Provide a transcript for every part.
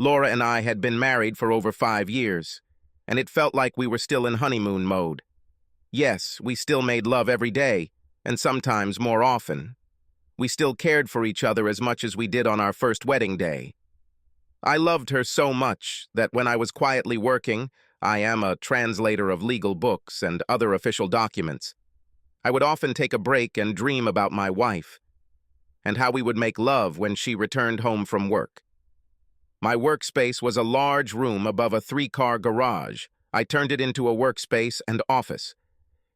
Laura and I had been married for over 5 years, and it felt like we were still in honeymoon mode. Yes, we still made love every day, and sometimes more often. We still cared for each other as much as we did on our first wedding day. I loved her so much that when I was quietly working, I am a translator of legal books and other official documents, I would often take a break and dream about my wife, and how we would make love when she returned home from work. My workspace was a large room above a 3-car garage. I turned it into a workspace and office.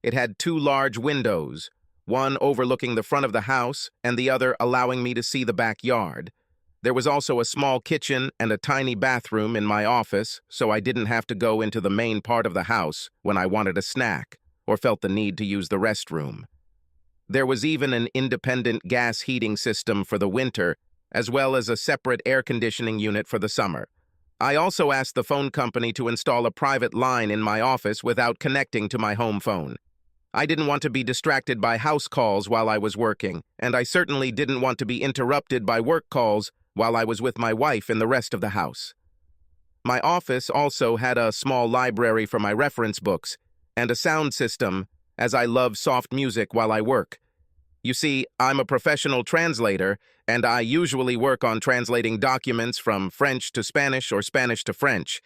It had 2 large windows, one overlooking the front of the house and the other allowing me to see the backyard. There was also a small kitchen and a tiny bathroom in my office, so I didn't have to go into the main part of the house when I wanted a snack or felt the need to use the restroom. There was even an independent gas heating system for the winter, as well as a separate air conditioning unit for the summer. I also asked the phone company to install a private line in my office without connecting to my home phone. I didn't want to be distracted by house calls while I was working, and I certainly didn't want to be interrupted by work calls while I was with my wife in the rest of the house. My office also had a small library for my reference books and a sound system, as I love soft music while I work. You see, I'm a professional translator, and I usually work on translating documents from French to Spanish or Spanish to French.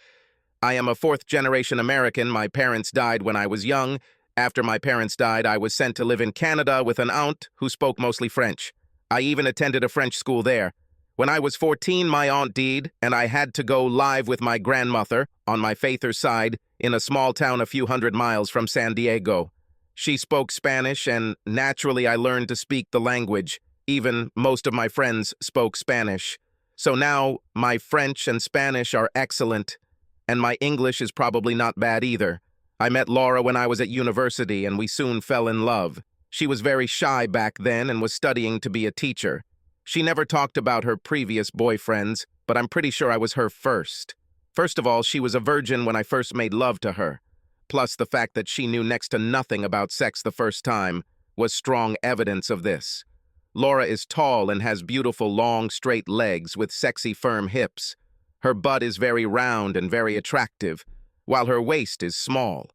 I am a 4th-generation American. My parents died when I was young. After my parents died, I was sent to live in Canada with an aunt who spoke mostly French. I even attended a French school there. When I was 14, my aunt died, and I had to go live with my grandmother, on my father's side, in a small town a few hundred miles from San Diego. She spoke Spanish, and naturally I learned to speak the language. Even most of my friends spoke Spanish. So now my French and Spanish are excellent, and my English is probably not bad either. I met Laura when I was at university, and we soon fell in love. She was very shy back then and was studying to be a teacher. She never talked about her previous boyfriends, but I'm pretty sure I was her first. First of all, she was a virgin when I first made love to her. Plus, the fact that she knew next to nothing about sex the first time was strong evidence of this. Laura is tall and has beautiful, long, straight legs with sexy, firm hips. Her butt is very round and very attractive, while her waist is small.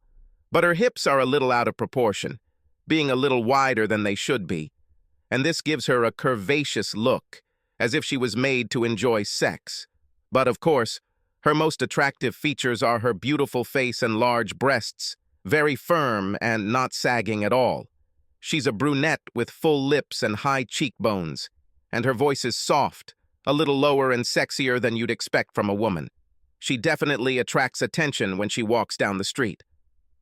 But her hips are a little out of proportion, being a little wider than they should be, and this gives her a curvaceous look, as if she was made to enjoy sex. But of course, her most attractive features are her beautiful face and large breasts, very firm and not sagging at all. She's a brunette with full lips and high cheekbones, and her voice is soft, a little lower and sexier than you'd expect from a woman. She definitely attracts attention when she walks down the street.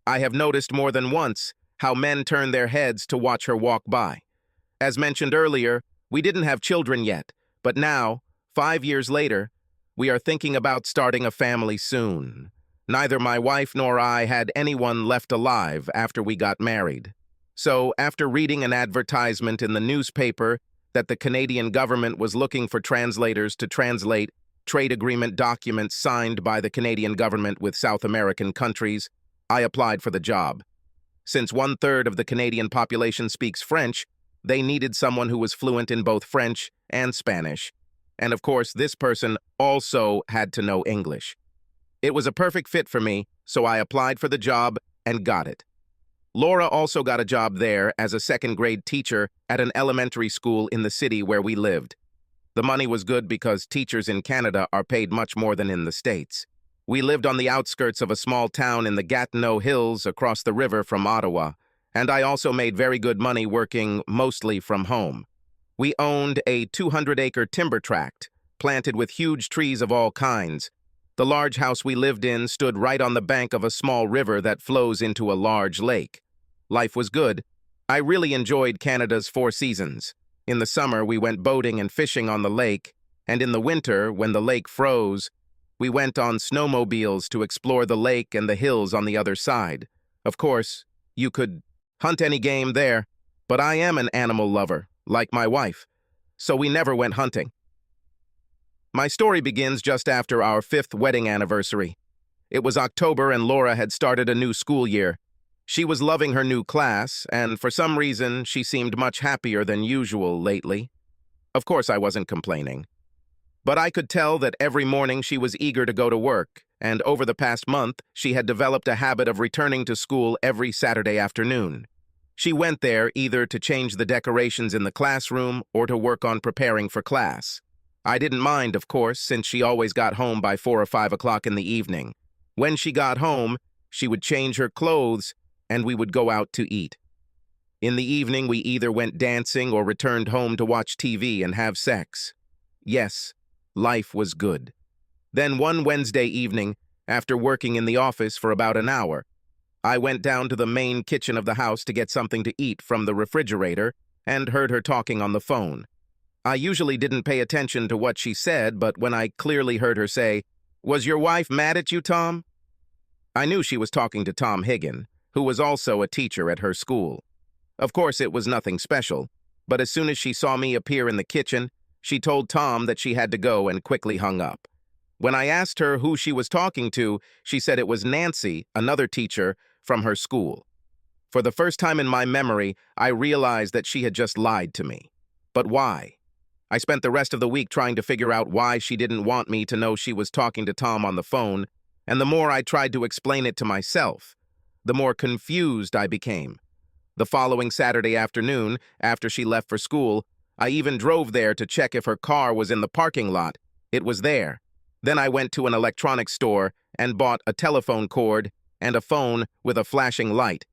I have noticed more than once how men turn their heads to watch her walk by. As mentioned earlier, we didn't have children yet, but now, 5 years later, we are thinking about starting a family soon. Neither my wife nor I had anyone left alive after we got married. So, after reading an advertisement in the newspaper that the Canadian government was looking for translators to translate trade agreement documents signed by the Canadian government with South American countries, I applied for the job. Since 1/3 of the Canadian population speaks French, they needed someone who was fluent in both French and Spanish. And of course, this person also had to know English. It was a perfect fit for me, so I applied for the job and got it. Laura also got a job there as a 2nd-grade teacher at an elementary school in the city where we lived. The money was good because teachers in Canada are paid much more than in the States. We lived on the outskirts of a small town in the Gatineau Hills across the river from Ottawa, and I also made very good money working mostly from home. We owned a 200-acre timber tract, planted with huge trees of all kinds. The large house we lived in stood right on the bank of a small river that flows into a large lake. Life was good. I really enjoyed Canada's 4 seasons. In the summer, we went boating and fishing on the lake, and in the winter, when the lake froze, we went on snowmobiles to explore the lake and the hills on the other side. Of course, you could hunt any game there, but I am an animal lover, like my wife, so we never went hunting. My story begins just after our 5th wedding anniversary. It was October and Laura had started a new school year. She was loving her new class, and for some reason, she seemed much happier than usual lately. Of course, I wasn't complaining. But I could tell that every morning she was eager to go to work, and over the past month, she had developed a habit of returning to school every Saturday afternoon. She went there either to change the decorations in the classroom or to work on preparing for class. I didn't mind, of course, since she always got home by 4 or 5 o'clock in the evening. When she got home, she would change her clothes, and we would go out to eat. In the evening, we either went dancing or returned home to watch TV and have sex. Yes, life was good. Then one Wednesday evening, after working in the office for about an hour, I went down to the main kitchen of the house to get something to eat from the refrigerator and heard her talking on the phone. I usually didn't pay attention to what she said, but when I clearly heard her say, "Was your wife mad at you, Tom?" I knew she was talking to Tom Higgin, who was also a teacher at her school. Of course, it was nothing special, but as soon as she saw me appear in the kitchen, she told Tom that she had to go and quickly hung up. When I asked her who she was talking to, she said it was Nancy, another teacher from her school. For the first time in my memory, I realized that she had just lied to me. But why? I spent the rest of the week trying to figure out why she didn't want me to know she was talking to Tom on the phone, and the more I tried to explain it to myself, the more confused I became. The following Saturday afternoon, after she left for school, I even drove there to check if her car was in the parking lot. It was there. Then I went to an electronics store and bought a telephone cord and a phone with a flashing light.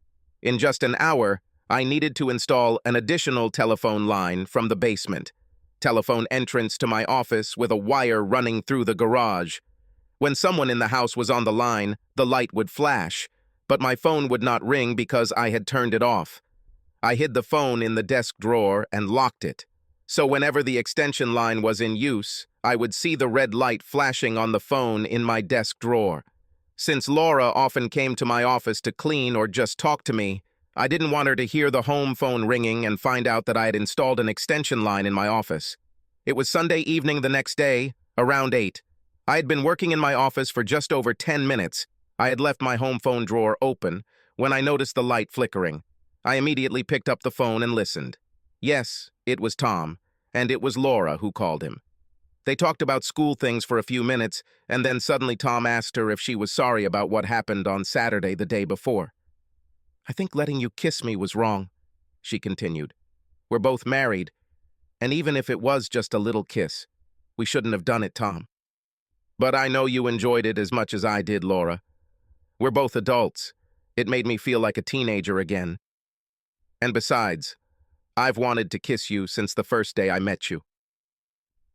In just an hour, I needed to install an additional telephone line from the basement, telephone entrance to my office with a wire running through the garage. When someone in the house was on the line, the light would flash, but my phone would not ring because I had turned it off. I hid the phone in the desk drawer and locked it. So whenever the extension line was in use, I would see the red light flashing on the phone in my desk drawer. Since Laura often came to my office to clean or just talk to me, I didn't want her to hear the home phone ringing and find out that I had installed an extension line in my office. It was Sunday evening the next day, around 8. I had been working in my office for just over 10 minutes. I had left my home phone drawer open when I noticed the light flickering. I immediately picked up the phone and listened. Yes, it was Tom, and it was Laura who called him. They talked about school things for a few minutes, and then suddenly Tom asked her if she was sorry about what happened on Saturday the day before. "I think letting you kiss me was wrong," she continued. "We're both married, and even if it was just a little kiss, we shouldn't have done it, Tom. But I know you enjoyed it as much as I did, Laura. We're both adults. It made me feel like a teenager again. And besides, I've wanted to kiss you since the first day I met you."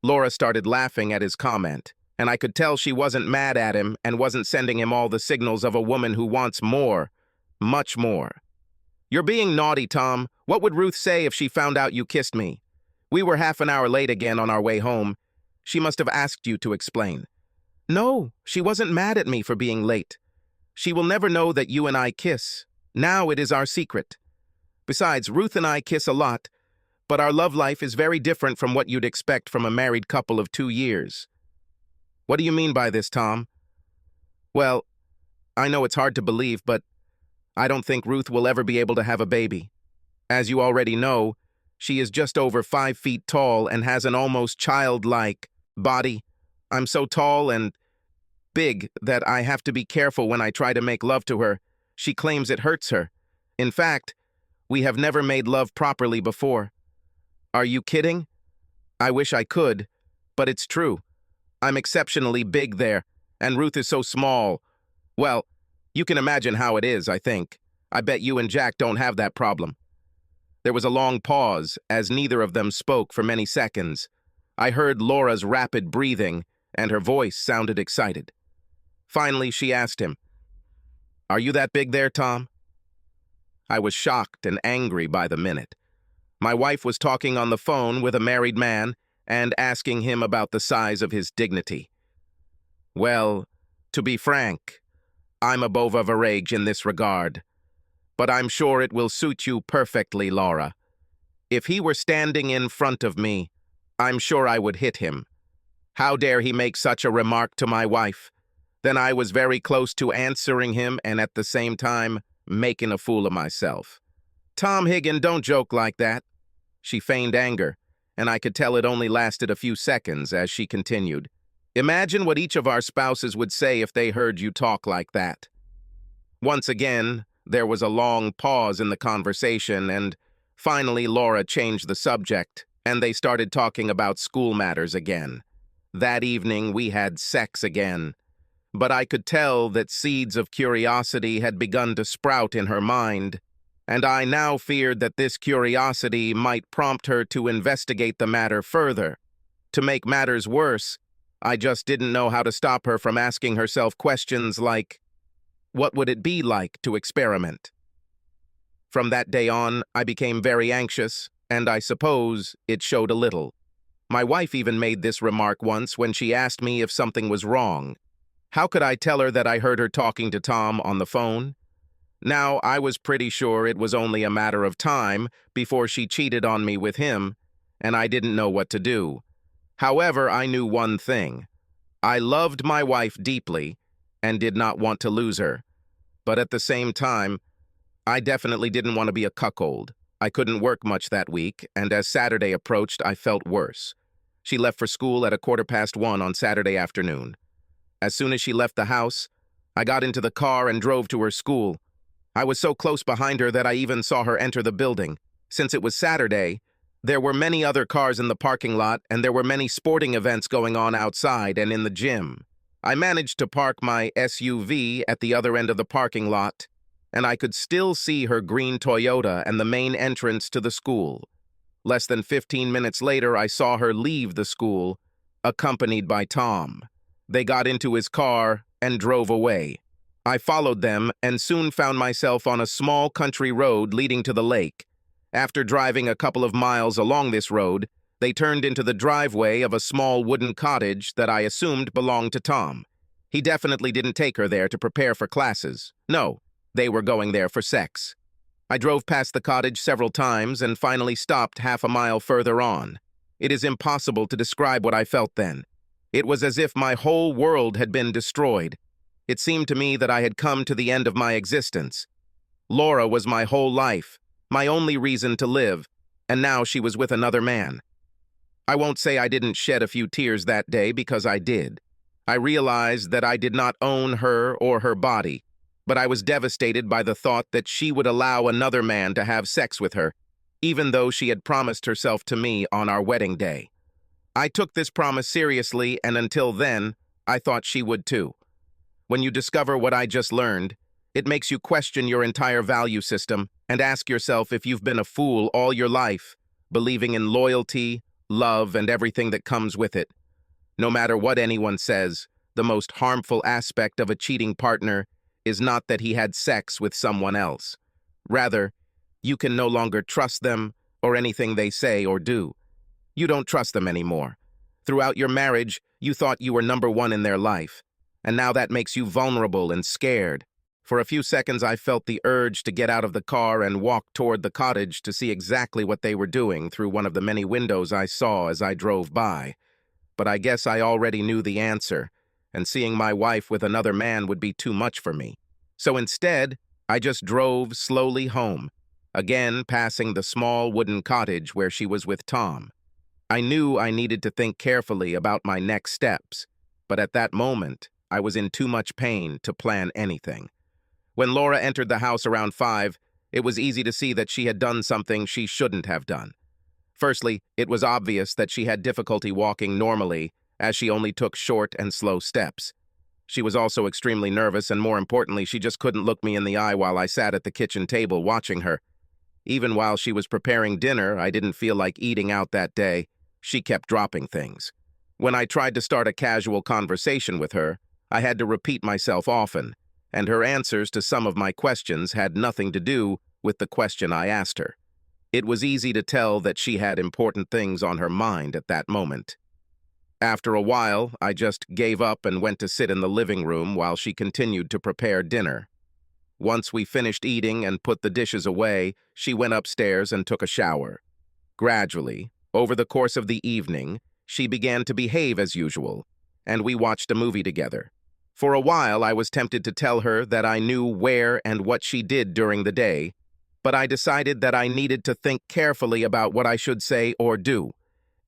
Laura started laughing at his comment, and I could tell she wasn't mad at him and wasn't sending him all the signals of a woman who wants more, much more. "You're being naughty, Tom. What would Ruth say if she found out you kissed me? We were half an hour late again on our way home. She must have asked you to explain." "No, she wasn't mad at me for being late. She will never know that you and I kiss. Now it is our secret. Besides, Ruth and I kiss a lot, but our love life is very different from what you'd expect from a married couple of 2 years. "What do you mean by this, Tom?" "Well, I know it's hard to believe, but I don't think Ruth will ever be able to have a baby. As you already know, she is just over 5 feet tall and has an almost childlike body. I'm so tall and big that I have to be careful when I try to make love to her. She claims it hurts her. In fact, we have never made love properly before." "Are you kidding?" "I wish I could, but it's true. I'm exceptionally big there, and Ruth is so small. Well, you can imagine how it is, I think. I bet you and Jack don't have that problem." There was a long pause, as neither of them spoke for many seconds. I heard Laura's rapid breathing, and her voice sounded excited. Finally, she asked him, "Are you that big there, Tom?" I was shocked and angry by the minute. My wife was talking on the phone with a married man and asking him about the size of his dignity. "Well, to be frank, I'm above average in this regard, but I'm sure it will suit you perfectly, Laura. If he were standing in front of me, I'm sure I would hit him. How dare he make such a remark to my wife?" Then I was very close to answering him and at the same time making a fool of myself. "Tom Higgin, don't joke like that." She feigned anger, and I could tell it only lasted a few seconds as she continued. Imagine what each of our spouses would say if they heard you talk like that. Once again, there was a long pause in the conversation, and finally Laura changed the subject, and they started talking about school matters again. That evening, we had sex again, but I could tell that seeds of curiosity had begun to sprout in her mind, and I now feared that this curiosity might prompt her to investigate the matter further. To make matters worse, I just didn't know how to stop her from asking herself questions like, what would it be like to experiment? From that day on, I became very anxious, and I suppose it showed a little. My wife even made this remark once when she asked me if something was wrong. How could I tell her that I heard her talking to Tom on the phone? Now, I was pretty sure it was only a matter of time before she cheated on me with him, and I didn't know what to do. However, I knew one thing. I loved my wife deeply and did not want to lose her. But at the same time, I definitely didn't want to be a cuckold. I couldn't work much that week, and as Saturday approached, I felt worse. She left for school at 1:15 on Saturday afternoon. As soon as she left the house, I got into the car and drove to her school. I was so close behind her that I even saw her enter the building. Since it was Saturday, there were many other cars in the parking lot, and there were many sporting events going on outside and in the gym. I managed to park my SUV at the other end of the parking lot, and I could still see her green Toyota and the main entrance to the school. Less than 15 minutes later, I saw her leave the school, accompanied by Tom. They got into his car and drove away. I followed them and soon found myself on a small country road leading to the lake. After driving a couple of miles along this road, they turned into the driveway of a small wooden cottage that I assumed belonged to Tom. He definitely didn't take her there to prepare for classes. No, they were going there for sex. I drove past the cottage several times and finally stopped half a mile further on. It is impossible to describe what I felt then. It was as if my whole world had been destroyed. It seemed to me that I had come to the end of my existence. Laura was my whole life, my only reason to live, and now she was with another man. I won't say I didn't shed a few tears that day, because I did. I realized that I did not own her or her body, but I was devastated by the thought that she would allow another man to have sex with her, even though she had promised herself to me on our wedding day. I took this promise seriously, and until then, I thought she would too. When you discover what I just learned, it makes you question your entire value system and ask yourself if you've been a fool all your life, believing in loyalty, love, and everything that comes with it. No matter what anyone says, the most harmful aspect of a cheating partner is not that he had sex with someone else. Rather, you can no longer trust them or anything they say or do. You don't trust them anymore. Throughout your marriage, you thought you were number one in their life, and now that makes you vulnerable and scared. For a few seconds, I felt the urge to get out of the car and walk toward the cottage to see exactly what they were doing through one of the many windows I saw as I drove by. But I guess I already knew the answer, and seeing my wife with another man would be too much for me. So instead, I just drove slowly home, again passing the small wooden cottage where she was with Tom. I knew I needed to think carefully about my next steps, but at that moment, I was in too much pain to plan anything. When Laura entered the house around 5, it was easy to see that she had done something she shouldn't have done. Firstly, it was obvious that she had difficulty walking normally, as she only took short and slow steps. She was also extremely nervous, and more importantly, she just couldn't look me in the eye while I sat at the kitchen table watching her. Even while she was preparing dinner, I didn't feel like eating out that day. She kept dropping things. When I tried to start a casual conversation with her, I had to repeat myself often, and her answers to some of my questions had nothing to do with the question I asked her. It was easy to tell that she had important things on her mind at that moment. After a while, I just gave up and went to sit in the living room while she continued to prepare dinner. Once we finished eating and put the dishes away, she went upstairs and took a shower. Gradually, over the course of the evening, she began to behave as usual, and we watched a movie together. For a while, I was tempted to tell her that I knew where and what she did during the day, but I decided that I needed to think carefully about what I should say or do.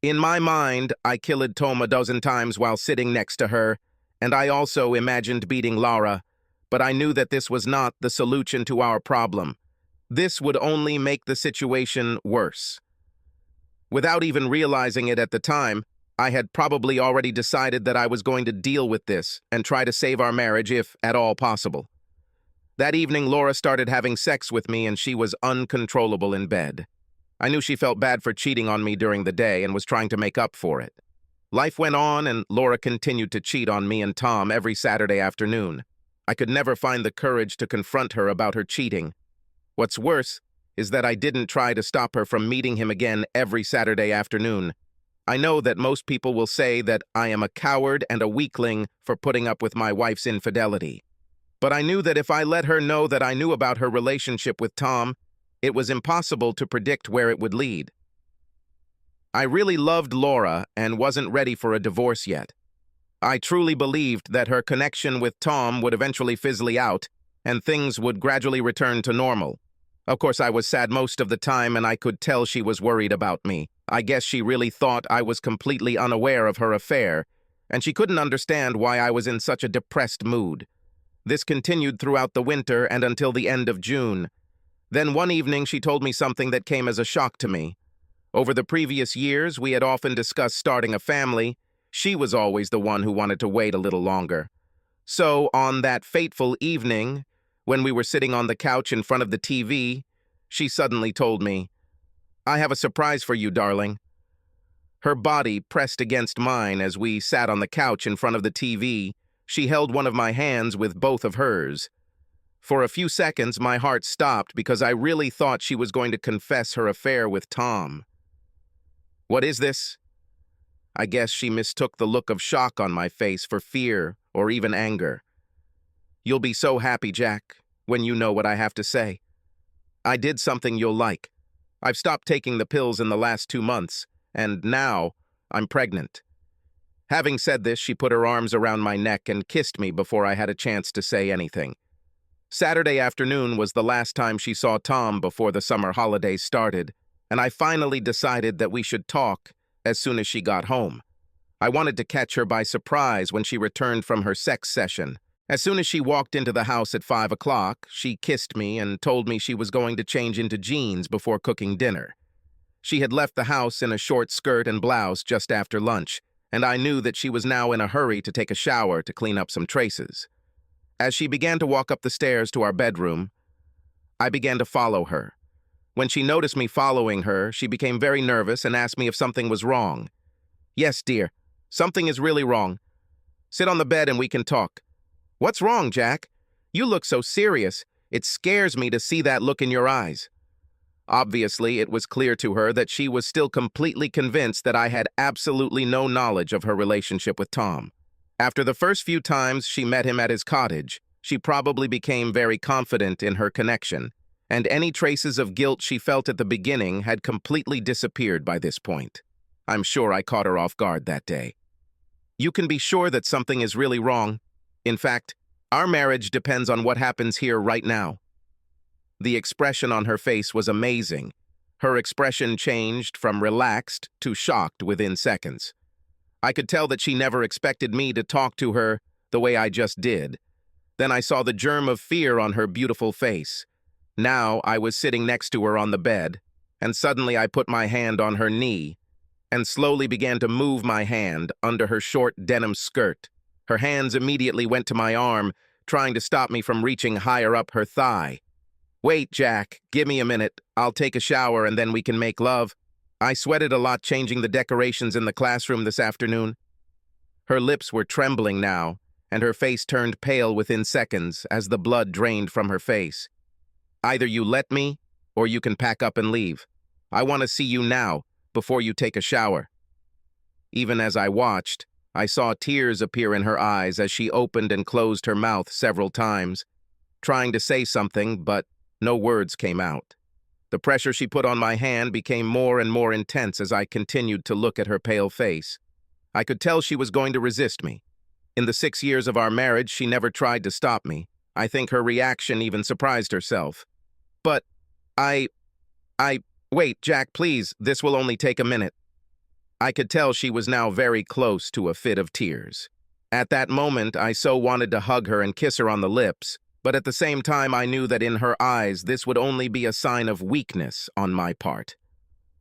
In my mind, I killed Tom a dozen times while sitting next to her, and I also imagined beating Laura, but I knew that this was not the solution to our problem. This would only make the situation worse. Without even realizing it at the time, I had probably already decided that I was going to deal with this and try to save our marriage if at all possible. That evening, Laura started having sex with me and she was uncontrollable in bed. I knew she felt bad for cheating on me during the day and was trying to make up for it. Life went on and Laura continued to cheat on me and Tom every Saturday afternoon. I could never find the courage to confront her about her cheating. What's worse is that I didn't try to stop her from meeting him again every Saturday afternoon. I know that most people will say that I am a coward and a weakling for putting up with my wife's infidelity. But I knew that if I let her know that I knew about her relationship with Tom, it was impossible to predict where it would lead. I really loved Laura and wasn't ready for a divorce yet. I truly believed that her connection with Tom would eventually fizzle out and things would gradually return to normal. Of course, I was sad most of the time and I could tell she was worried about me. I guess she really thought I was completely unaware of her affair, and she couldn't understand why I was in such a depressed mood. This continued throughout the winter and until the end of June. Then one evening she told me something that came as a shock to me. Over the previous years, we had often discussed starting a family. She was always the one who wanted to wait a little longer. So, on that fateful evening, when we were sitting on the couch in front of the TV, she suddenly told me, "I have a surprise for you, darling." Her body pressed against mine as we sat on the couch in front of the TV. She held one of my hands with both of hers. For a few seconds, my heart stopped because I really thought she was going to confess her affair with Tom. "What is this?" I guess she mistook the look of shock on my face for fear or even anger. "You'll be so happy, Jack, when you know what I have to say. I did something you'll like. I've stopped taking the pills in the last 2 months, and now I'm pregnant." Having said this, she put her arms around my neck and kissed me before I had a chance to say anything. Saturday afternoon was the last time she saw Tom before the summer holidays started, and I finally decided that we should talk as soon as she got home. I wanted to catch her by surprise when she returned from her sex session. As soon as she walked into the house at 5 o'clock, she kissed me and told me she was going to change into jeans before cooking dinner. She had left the house in a short skirt and blouse just after lunch, and I knew that she was now in a hurry to take a shower to clean up some traces. As she began to walk up the stairs to our bedroom, I began to follow her. When she noticed me following her, she became very nervous and asked me if something was wrong. "Yes, dear, something is really wrong. Sit on the bed and we can talk." "What's wrong, Jack? You look so serious. It scares me to see that look in your eyes." Obviously, it was clear to her that she was still completely convinced that I had absolutely no knowledge of her relationship with Tom. After the first few times she met him at his cottage, she probably became very confident in her connection, and any traces of guilt she felt at the beginning had completely disappeared by this point. I'm sure I caught her off guard that day. "You can be sure that something is really wrong. In fact, our marriage depends on what happens here right now." The expression on her face was amazing. Her expression changed from relaxed to shocked within seconds. I could tell that she never expected me to talk to her the way I just did. Then I saw the germ of fear on her beautiful face. Now I was sitting next to her on the bed, and suddenly I put my hand on her knee and slowly began to move my hand under her short denim skirt. Her hands immediately went to my arm, trying to stop me from reaching higher up her thigh. "Wait, Jack, give me a minute. I'll take a shower and then we can make love. I sweated a lot changing the decorations in the classroom this afternoon." Her lips were trembling now, and her face turned pale within seconds as the blood drained from her face. "Either you let me, or you can pack up and leave. I want to see you now, before you take a shower." Even as I watched, I saw tears appear in her eyes as she opened and closed her mouth several times, trying to say something, but no words came out. The pressure she put on my hand became more and more intense as I continued to look at her pale face. I could tell she was going to resist me. In the 6 years of our marriage, she never tried to stop me. I think her reaction even surprised herself. "But wait, Jack, please, this will only take a minute." I could tell she was now very close to a fit of tears. At that moment, I so wanted to hug her and kiss her on the lips, but at the same time I knew that in her eyes this would only be a sign of weakness on my part.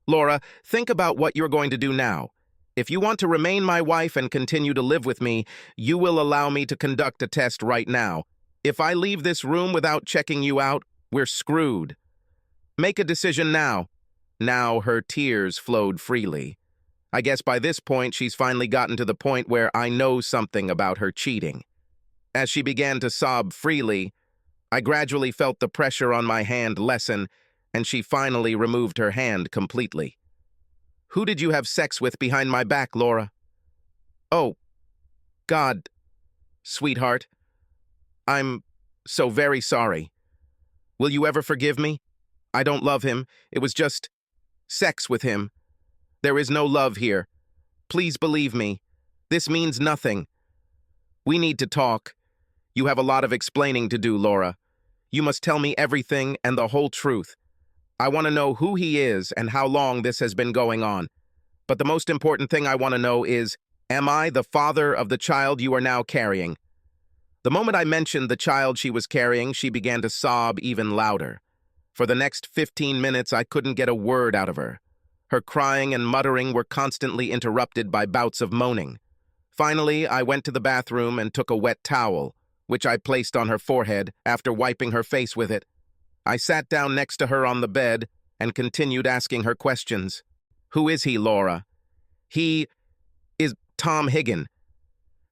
Laura, think about what you're going to do now. If you want to remain my wife and continue to live with me, you will allow me to conduct a test right now. If I leave this room without checking you out, we're screwed. Make a decision now. Now her tears flowed freely. I guess by this point she's finally gotten to the point where I know something about her cheating. As she began to sob freely, I gradually felt the pressure on my hand lessen, and she finally removed her hand completely. Who did you have sex with behind my back, Laura? Oh, God, sweetheart, I'm so very sorry. Will you ever forgive me? I don't love him. It was just sex with him. There is no love here. Please believe me. This means nothing. We need to talk. You have a lot of explaining to do, Laura. You must tell me everything and the whole truth. I want to know who he is and how long this has been going on. But the most important thing I want to know is, am I the father of the child you are now carrying? The moment I mentioned the child she was carrying, she began to sob even louder. For the next 15 minutes, I couldn't get a word out of her. Her crying and muttering were constantly interrupted by bouts of moaning. Finally, I went to the bathroom and took a wet towel, which I placed on her forehead after wiping her face with it. I sat down next to her on the bed and continued asking her questions. Who is he, Laura? He is Tom Higgin.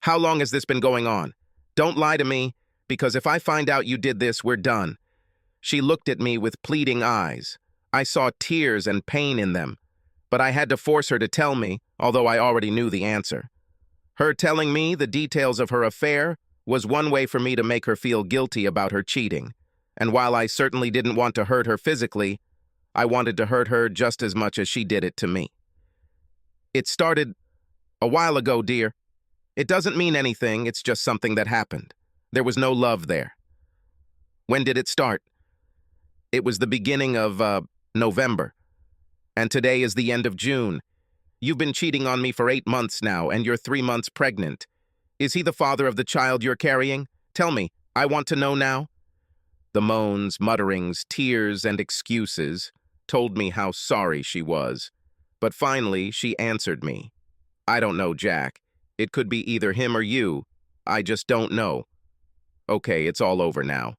How long has this been going on? Don't lie to me, because if I find out you did this, we're done. She looked at me with pleading eyes. I saw tears and pain in them, but I had to force her to tell me, although I already knew the answer. Her telling me the details of her affair was one way for me to make her feel guilty about her cheating. And while I certainly didn't want to hurt her physically, I wanted to hurt her just as much as she did it to me. It started a while ago, dear. It doesn't mean anything, it's just something that happened. There was no love there. When did it start? It was the beginning of, November. And today is the end of June. You've been cheating on me for 8 months now, and you're 3 months pregnant. Is he the father of the child you're carrying? Tell me, I want to know now. The moans, mutterings, tears, and excuses told me how sorry she was. But finally, she answered me. I don't know, Jack. It could be either him or you. I just don't know. Okay, it's all over now.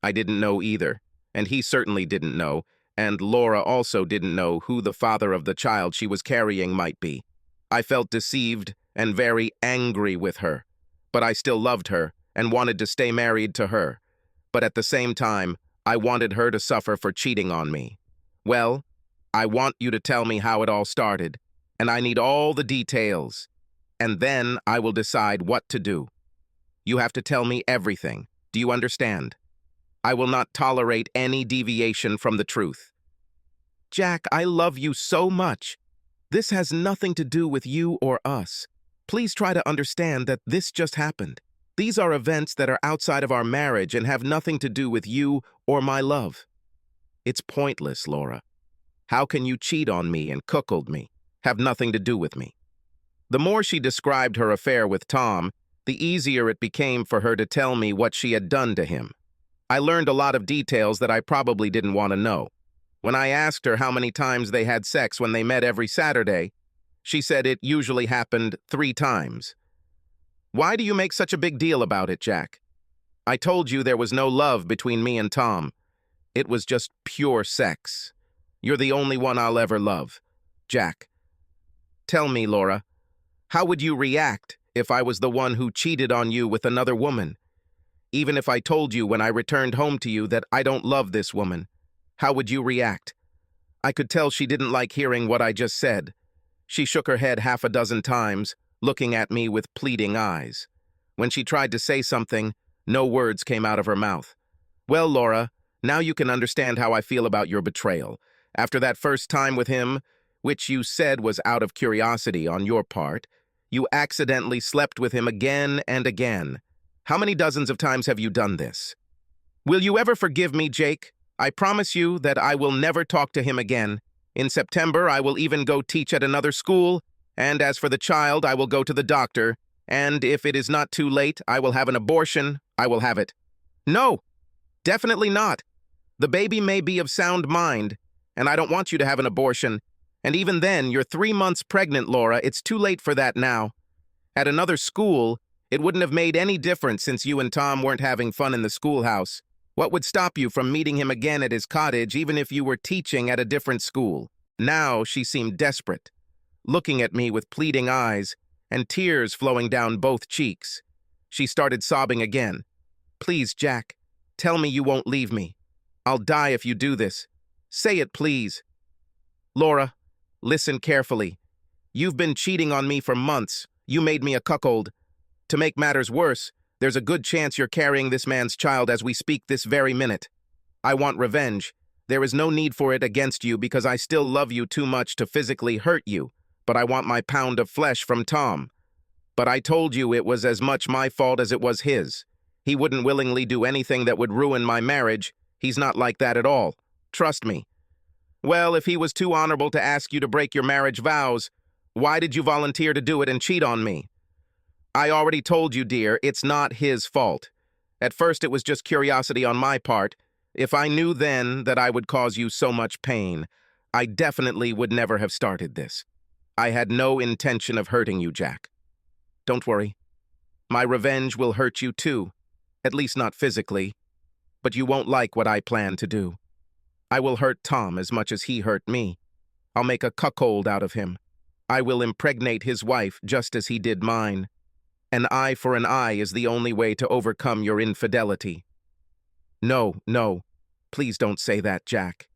I didn't know either, and he certainly didn't know, and Laura also didn't know who the father of the child she was carrying might be. I felt deceived and very angry with her, but I still loved her and wanted to stay married to her. But at the same time, I wanted her to suffer for cheating on me. Well, I want you to tell me how it all started, and I need all the details, and then I will decide what to do. You have to tell me everything. Do you understand? I will not tolerate any deviation from the truth. Jack, I love you so much. This has nothing to do with you or us. Please try to understand that this just happened. These are events that are outside of our marriage and have nothing to do with you or my love. It's pointless, Laura. How can you cheat on me and cuckold me? Have nothing to do with me. The more she described her affair with Tom, the easier it became for her to tell me what she had done to him. I learned a lot of details that I probably didn't want to know. When I asked her how many times they had sex when they met every Saturday, she said it usually happened 3 times. Why do you make such a big deal about it, Jack? I told you there was no love between me and Tom. It was just pure sex. You're the only one I'll ever love. Jack. Tell me, Laura, how would you react if I was the one who cheated on you with another woman? Even if I told you when I returned home to you that I don't love this woman, how would you react? I could tell she didn't like hearing what I just said. She shook her head 6 times, looking at me with pleading eyes. When she tried to say something, no words came out of her mouth. Well, Laura, now you can understand how I feel about your betrayal. After that first time with him, which you said was out of curiosity on your part, you accidentally slept with him again and again. How many dozens of times have you done this? Will you ever forgive me, Jake? I promise you that I will never talk to him again. In September, I will even go teach at another school, And as for the child, I will go to the doctor, and if it is not too late, I will have an abortion. I will have it. No, definitely not. The baby may be of sound mind, and I don't want you to have an abortion. And even then, you're 3 months pregnant, Laura. It's too late for that now. At another school, it wouldn't have made any difference since you and Tom weren't having fun in the schoolhouse. What would stop you from meeting him again at his cottage, even if you were teaching at a different school? Now she seemed desperate, looking at me with pleading eyes and tears flowing down both cheeks. She started sobbing again. Please, Jack, tell me you won't leave me. I'll die if you do this. Say it, please. Laura, listen carefully. You've been cheating on me for months. You made me a cuckold. To make matters worse, there's a good chance you're carrying this man's child as we speak this very minute. I want revenge. There is no need for it against you because I still love you too much to physically hurt you, but I want my pound of flesh from Tom. But I told you it was as much my fault as it was his. He wouldn't willingly do anything that would ruin my marriage. He's not like that at all. Trust me. Well, if he was too honorable to ask you to break your marriage vows, why did you volunteer to do it and cheat on me? I already told you, dear, it's not his fault. At first it was just curiosity on my part. If I knew then that I would cause you so much pain, I definitely would never have started this. I had no intention of hurting you, Jack. Don't worry. My revenge will hurt you too, at least not physically, but you won't like what I plan to do. I will hurt Tom as much as he hurt me. I'll make a cuckold out of him. I will impregnate his wife just as he did mine. An eye for an eye is the only way to overcome your infidelity. No, no, please don't say that, Jack.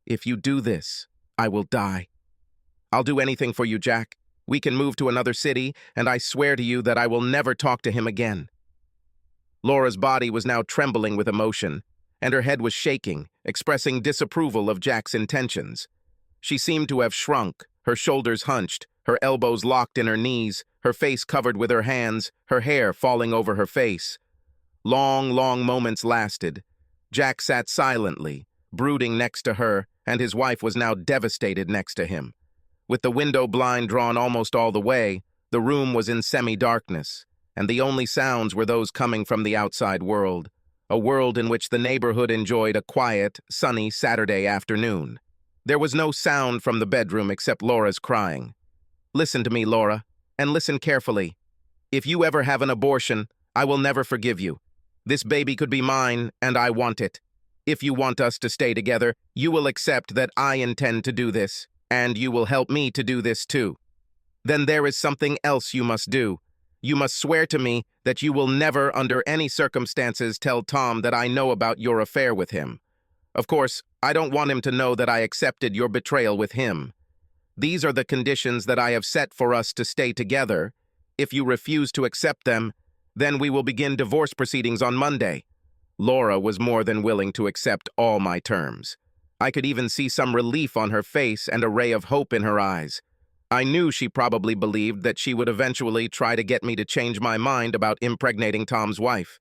If you do this, I will die. I'll do anything for you, Jack. We can move to another city, and I swear to you that I will never talk to him again. Laura's body was now trembling with emotion, and her head was shaking, expressing disapproval of Jack's intentions. She seemed to have shrunk, her shoulders hunched, her elbows locked in her knees, her face covered with her hands, her hair falling over her face. Long, long moments lasted. Jack sat silently, brooding next to her, and his wife was now devastated next to him. With the window blind drawn almost all the way, the room was in semi-darkness, and the only sounds were those coming from the outside world, a world in which the neighborhood enjoyed a quiet, sunny Saturday afternoon. There was no sound from the bedroom except Laura's crying. Listen to me, Laura, and listen carefully. If you ever have an abortion, I will never forgive you. This baby could be mine, and I want it. If you want us to stay together, you will accept that I intend to do this, and you will help me to do this too. Then there is something else you must do. You must swear to me that you will never, under any circumstances, tell Tom that I know about your affair with him. Of course, I don't want him to know that I accepted your betrayal with him. These are the conditions that I have set for us to stay together. If you refuse to accept them, then we will begin divorce proceedings on Monday. Laura was more than willing to accept all my terms. I could even see some relief on her face and a ray of hope in her eyes. I knew she probably believed that she would eventually try to get me to change my mind about impregnating Tom's wife.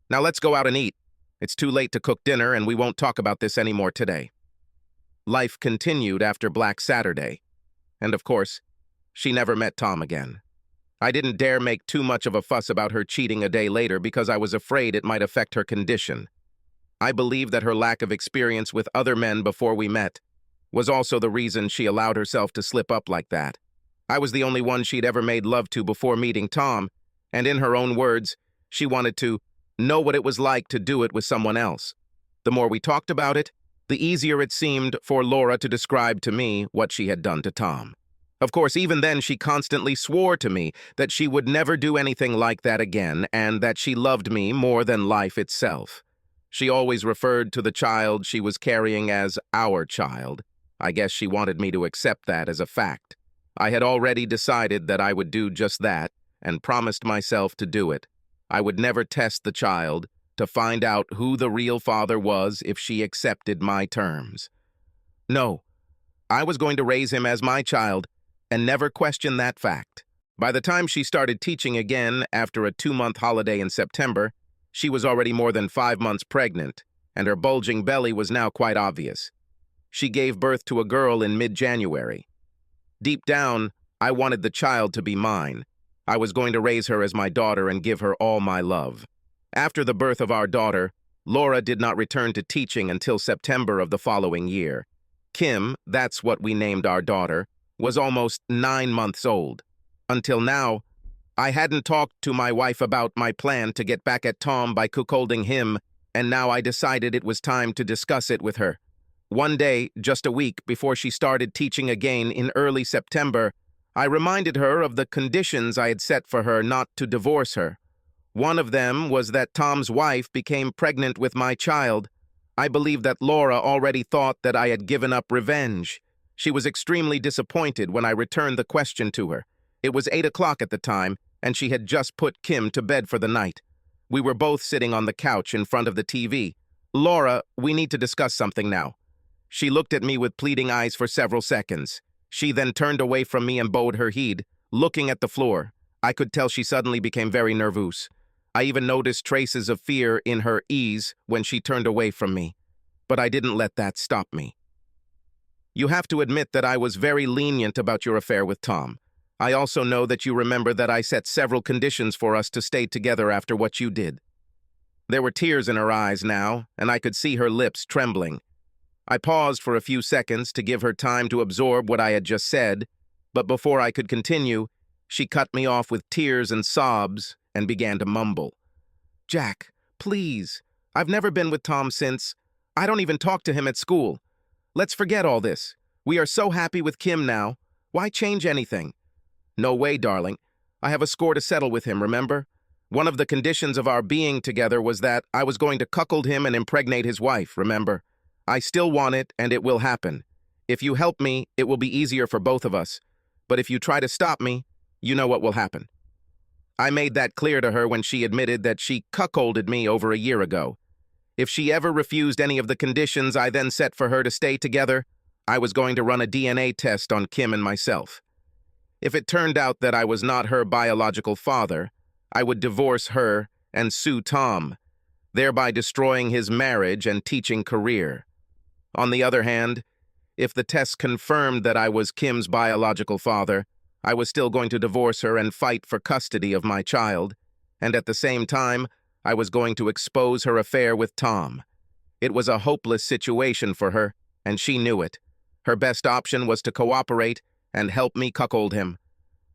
Now let's go out and eat. It's too late to cook dinner, and we won't talk about this anymore today. Life continued after Black Saturday. And of course, she never met Tom again. I didn't dare make too much of a fuss about her cheating a day later because I was afraid it might affect her condition. I believe that her lack of experience with other men before we met was also the reason she allowed herself to slip up like that. I was the only one she'd ever made love to before meeting Tom, and in her own words, she wanted to know what it was like to do it with someone else. The more we talked about it, the easier it seemed for Laura to describe to me what she had done to Tom. Of course, even then she constantly swore to me that she would never do anything like that again and that she loved me more than life itself. She always referred to the child she was carrying as our child. I guess she wanted me to accept that as a fact. I had already decided that I would do just that and promised myself to do it. I would never test the child to find out who the real father was if she accepted my terms. No, I was going to raise him as my child and never question that fact. By the time she started teaching again after a 2-month holiday in September, she was already more than 5 months pregnant, and her bulging belly was now quite obvious. She gave birth to a girl in mid-January. Deep down, I wanted the child to be mine. I was going to raise her as my daughter and give her all my love. After the birth of our daughter, Laura did not return to teaching until September of the following year. Kim, that's what we named our daughter, was almost 9 months old. Until now, I hadn't talked to my wife about my plan to get back at Tom by cuckolding him, and now I decided it was time to discuss it with her. One day, just a week before she started teaching again in early September, I reminded her of the conditions I had set for her not to divorce her. One of them was that Tom's wife became pregnant with my child. I believe that Laura already thought that I had given up revenge. She was extremely disappointed when I returned the question to her. It was 8 o'clock at the time, and she had just put Kim to bed for the night. We were both sitting on the couch in front of the TV. "Laura, we need to discuss something now." She looked at me with pleading eyes for several seconds. She then turned away from me and bowed her head, looking at the floor. I could tell she suddenly became very nervous. I even noticed traces of fear in her eyes when she turned away from me. But I didn't let that stop me. "You have to admit that I was very lenient about your affair with Tom. I also know that you remember that I set several conditions for us to stay together after what you did." There were tears in her eyes now, and I could see her lips trembling. I paused for a few seconds to give her time to absorb what I had just said, but before I could continue, she cut me off with tears and sobs and began to mumble. "Jack, please. I've never been with Tom since. I don't even talk to him at school. Let's forget all this. We are so happy with Kim now. Why change anything?" "No way, darling. I have a score to settle with him, remember? One of the conditions of our being together was that I was going to cuckold him and impregnate his wife, remember? I still want it, and it will happen. If you help me, it will be easier for both of us. But if you try to stop me, you know what will happen." I made that clear to her when she admitted that she cuckolded me over a year ago. If she ever refused any of the conditions I then set for her to stay together, I was going to run a DNA test on Kim and myself. If it turned out that I was not her biological father, I would divorce her and sue Tom, thereby destroying his marriage and teaching career. On the other hand, if the test confirmed that I was Kim's biological father, I was still going to divorce her and fight for custody of my child, and at the same time, I was going to expose her affair with Tom. It was a hopeless situation for her, and she knew it. Her best option was to cooperate and help me cuckold him.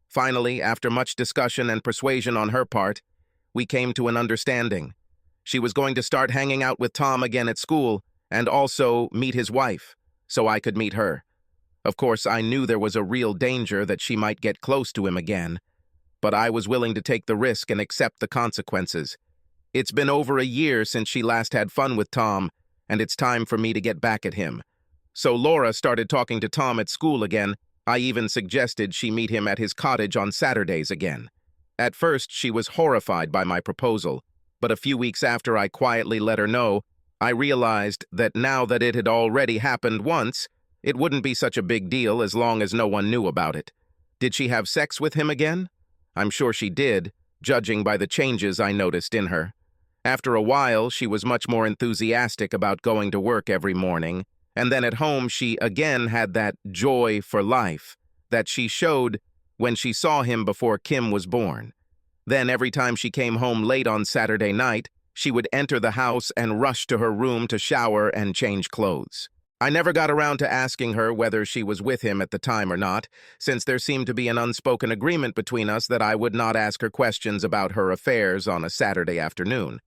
Finally, after much discussion and persuasion on her part, we came to an understanding. She was going to start hanging out with Tom again at school and also meet his wife, so I could meet her. Of course, I knew there was a real danger that she might get close to him again, but I was willing to take the risk and accept the consequences. It's been over a year since she last had fun with Tom, and it's time for me to get back at him. So Laura started talking to Tom at school again. I even suggested she meet him at his cottage on Saturdays again. At first, she was horrified by my proposal, but a few weeks after I quietly let her know, I realized that now that it had already happened once, it wouldn't be such a big deal as long as no one knew about it. Did she have sex with him again? I'm sure she did, judging by the changes I noticed in her. After a while, she was much more enthusiastic about going to work every morning, and then at home she again had that joy for life that she showed when she saw him before Kim was born. Then every time she came home late on Saturday night, she would enter the house and rush to her room to shower and change clothes. I never got around to asking her whether she was with him at the time or not, since there seemed to be an unspoken agreement between us that I would not ask her questions about her affairs on a Saturday afternoon.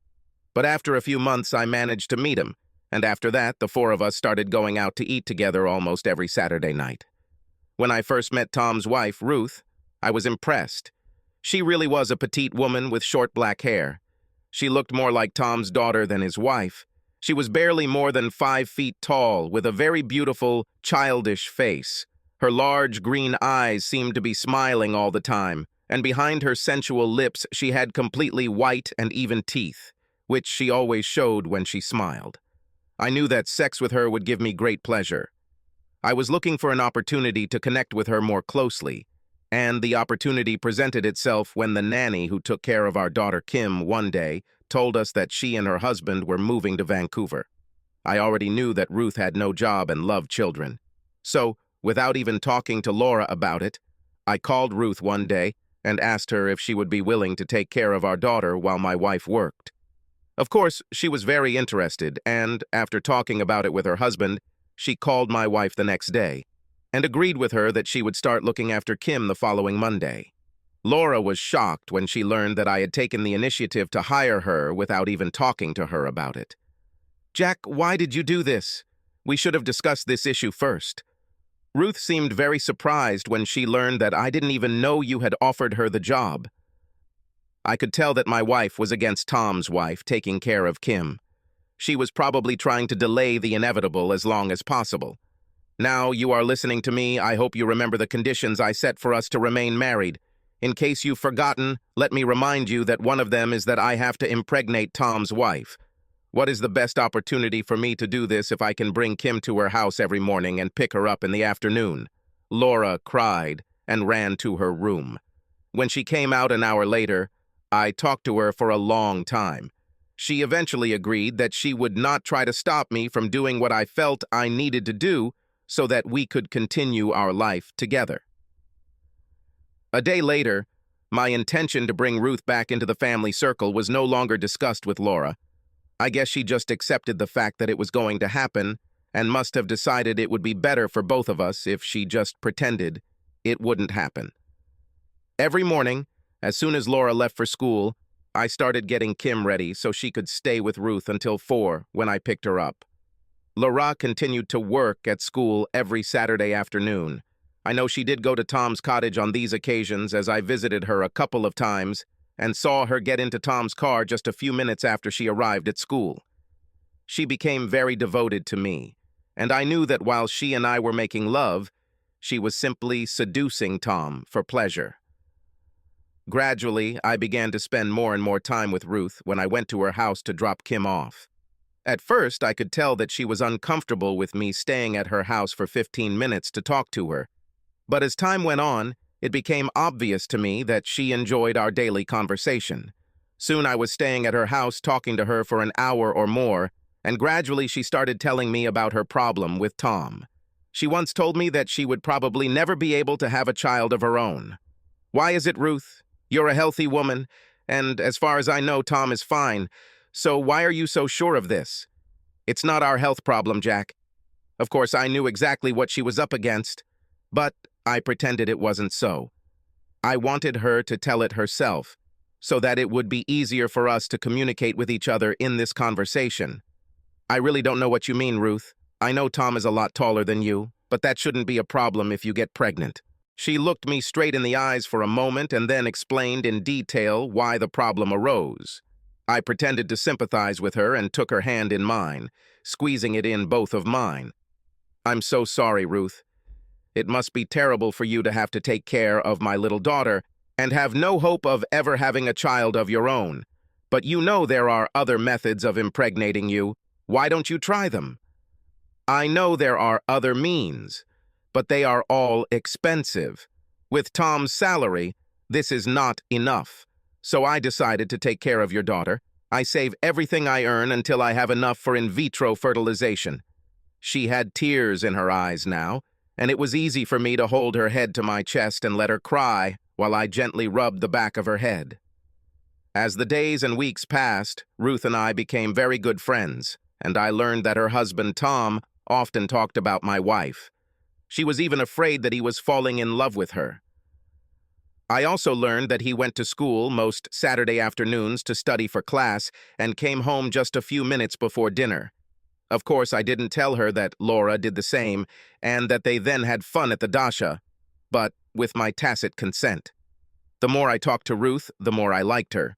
But after a few months, I managed to meet him, and after that, the four of us started going out to eat together almost every Saturday night. When I first met Tom's wife, Ruth, I was impressed. She really was a petite woman with short black hair. She looked more like Tom's daughter than his wife. She was barely more than 5 feet tall, with a very beautiful, childish face. Her large green eyes seemed to be smiling all the time, and behind her sensual lips she had completely white and even teeth, which she always showed when she smiled. I knew that sex with her would give me great pleasure. I was looking for an opportunity to connect with her more closely, and the opportunity presented itself when the nanny who took care of our daughter Kim one day told us that she and her husband were moving to Vancouver. I already knew that Ruth had no job and loved children. So, without even talking to Laura about it, I called Ruth one day and asked her if she would be willing to take care of our daughter while my wife worked. Of course, she was very interested, and after talking about it with her husband, she called my wife the next day and agreed with her that she would start looking after Kim the following Monday. Laura was shocked when she learned that I had taken the initiative to hire her without even talking to her about it. "Jack, why did you do this? We should have discussed this issue first." Ruth seemed very surprised when she learned that I didn't even know you had offered her the job. I could tell that my wife was against Tom's wife taking care of Kim. She was probably trying to delay the inevitable as long as possible. Now you are listening to me, I hope you remember the conditions I set for us to remain married. In case you've forgotten, let me remind you that one of them is that I have to impregnate Tom's wife. What is the best opportunity for me to do this if I can bring Kim to her house every morning and pick her up in the afternoon? Laura cried and ran to her room. When she came out an hour later, I talked to her for a long time. She eventually agreed that she would not try to stop me from doing what I felt I needed to do so that we could continue our life together. A day later, my intention to bring Ruth back into the family circle was no longer discussed with Laura. I guess she just accepted the fact that it was going to happen and must have decided it would be better for both of us if she just pretended it wouldn't happen. Every morning, as soon as Laura left for school, I started getting Kim ready so she could stay with Ruth until 4 when I picked her up. Laura continued to work at school every Saturday afternoon. I know she did go to Tom's cottage on these occasions as I visited her a couple of times and saw her get into Tom's car just a few minutes after she arrived at school. She became very devoted to me, and I knew that while she and I were making love, she was simply seducing Tom for pleasure. Gradually, I began to spend more and more time with Ruth when I went to her house to drop Kim off. At first, I could tell that she was uncomfortable with me staying at her house for 15 minutes to talk to her. But as time went on, it became obvious to me that she enjoyed our daily conversation. Soon I was staying at her house talking to her for an hour or more, and gradually she started telling me about her problem with Tom. She once told me that she would probably never be able to have a child of her own. "Why is it, Ruth? You're a healthy woman, and as far as I know, Tom is fine. So why are you so sure of this?" "It's not our health problem, Jack." Of course, I knew exactly what she was up against, but I pretended it wasn't so. I wanted her to tell it herself, so that it would be easier for us to communicate with each other in this conversation. "I really don't know what you mean, Ruth. I know Tom is a lot taller than you, but that shouldn't be a problem if you get pregnant." She looked me straight in the eyes for a moment and then explained in detail why the problem arose. I pretended to sympathize with her and took her hand in mine, squeezing it in both of mine. "I'm so sorry, Ruth. It must be terrible for you to have to take care of my little daughter and have no hope of ever having a child of your own. But you know there are other methods of impregnating you. Why don't you try them?" "I know there are other means, but they are all expensive. With Tom's salary, this is not enough. So I decided to take care of your daughter. I save everything I earn until I have enough for in vitro fertilization." She had tears in her eyes now, and it was easy for me to hold her head to my chest and let her cry while I gently rubbed the back of her head. As the days and weeks passed, Ruth and I became very good friends, and I learned that her husband Tom often talked about my wife. She was even afraid that he was falling in love with her. I also learned that he went to school most Saturday afternoons to study for class and came home just a few minutes before dinner. Of course, I didn't tell her that Laura did the same and that they then had fun at the dasha, but with my tacit consent. The more I talked to Ruth, the more I liked her.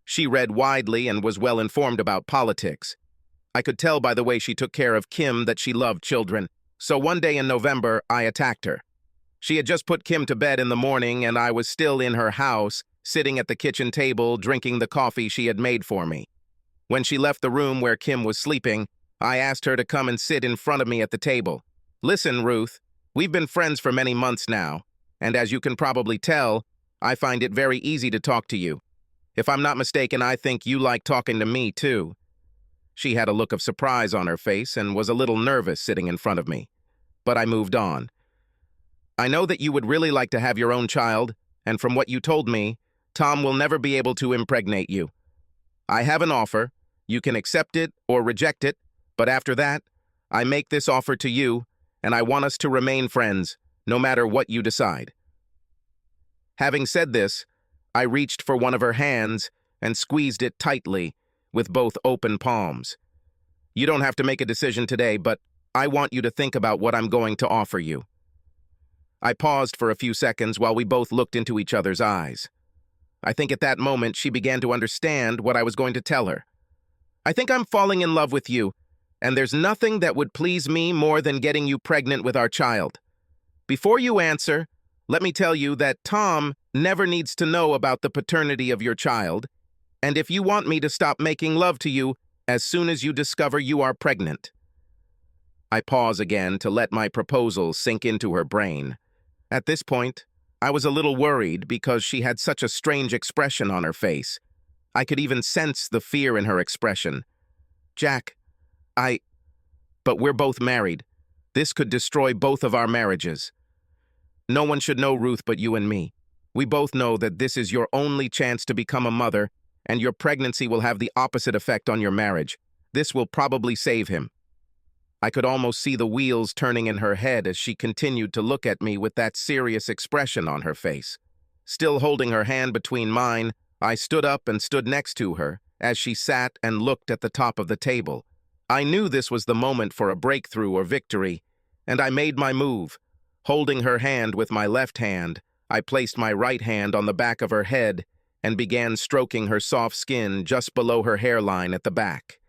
She read widely and was well informed about politics. I could tell by the way she took care of Kim that she loved children, so one day in November, I attacked her. She had just put Kim to bed in the morning, and I was still in her house, sitting at the kitchen table, drinking the coffee she had made for me. When she left the room where Kim was sleeping, I asked her to come and sit in front of me at the table. "Listen, Ruth, we've been friends for many months now, and as you can probably tell, I find it very easy to talk to you. If I'm not mistaken, I think you like talking to me, too." She had a look of surprise on her face and was a little nervous sitting in front of me, but I moved on. I know that you would really like to have your own child, and from what you told me, Tom will never be able to impregnate you. I have an offer. You can accept it or reject it, but after that, I make this offer to you, and I want us to remain friends, no matter what you decide." Having said this, I reached for one of her hands and squeezed it tightly, with both open palms. "You don't have to make a decision today, but I want you to think about what I'm going to offer you." I paused for a few seconds while we both looked into each other's eyes. I think at that moment she began to understand what I was going to tell her. "I think I'm falling in love with you, and there's nothing that would please me more than getting you pregnant with our child. Before you answer, let me tell you that Tom never needs to know about the paternity of your child, and if you want me to stop making love to you as soon as you discover you are pregnant." I pause again to let my proposal sink into her brain. At this point, I was a little worried because she had such a strange expression on her face. I could even sense the fear in her expression. "Jack, but we're both married. This could destroy both of our marriages. No one should know, Ruth, but you and me. We both know that this is your only chance to become a mother, and your pregnancy will have the opposite effect on your marriage. This will probably save him." I could almost see the wheels turning in her head as she continued to look at me with that serious expression on her face. Still holding her hand between mine, I stood up and stood next to her as she sat and looked at the top of the table. I knew this was the moment for a breakthrough or victory, and I made my move. Holding her hand with my left hand, I placed my right hand on the back of her head and began stroking her soft skin just below her hairline at the back.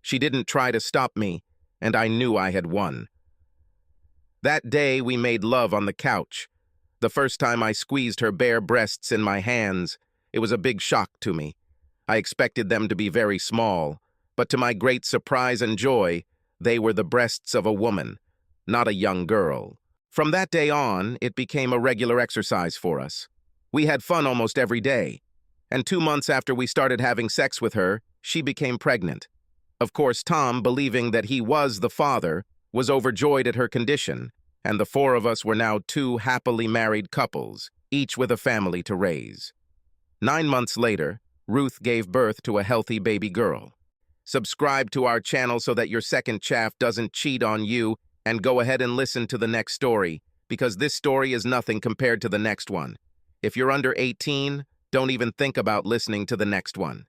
She didn't try to stop me, and I knew I had won. That day we made love on the couch. The first time I squeezed her bare breasts in my hands, it was a big shock to me. I expected them to be very small, but to my great surprise and joy, they were the breasts of a woman, not a young girl. From that day on, it became a regular exercise for us. We had fun almost every day, and 2 months after we started having sex with her, she became pregnant. Of course, Tom, believing that he was the father, was overjoyed at her condition, and the 4 of us were now 2 happily married couples, each with a family to raise. 9 months later, Ruth gave birth to a healthy baby girl. Subscribe to our channel so that your second chaff doesn't cheat on you, and go ahead and listen to the next story, because this story is nothing compared to the next one. If you're under 18, don't even think about listening to the next one.